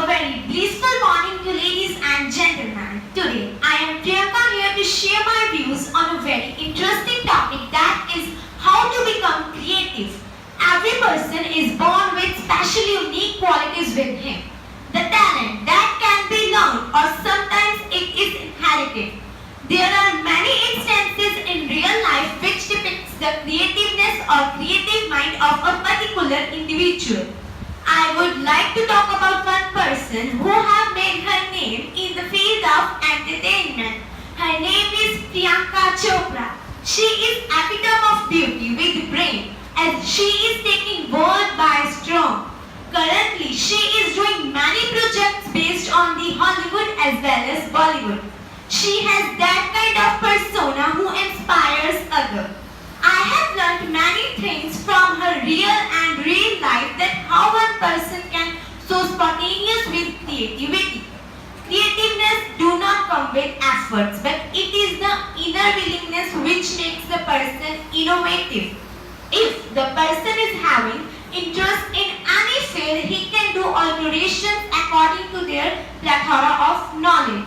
A very blissful morning to ladies and gentlemen. Today, I am Priyanka here to share my views on a very interesting topic, that is how to become creative. Every person is born with special unique qualities with him. The talent that can be learned or sometimes it is inherited. There are many instances in real life which depicts the creativeness or creative mind of a particular individual. I would like to talk about one person who have made her name in the field of entertainment. Her name is Priyanka. She is epitome of beauty with brain, as she is taking world by storm. Currently, she is doing many projects based on the Hollywood as well as Bollywood. She has that kind of persona who inspires others. I have learned many things from her real life, that how one person can so spontaneous with creativity. Creativeness do not come with efforts, but it is the inner willingness which makes the person innovative. If the person is having interest in any field, he can do alterations according to their plethora of knowledge.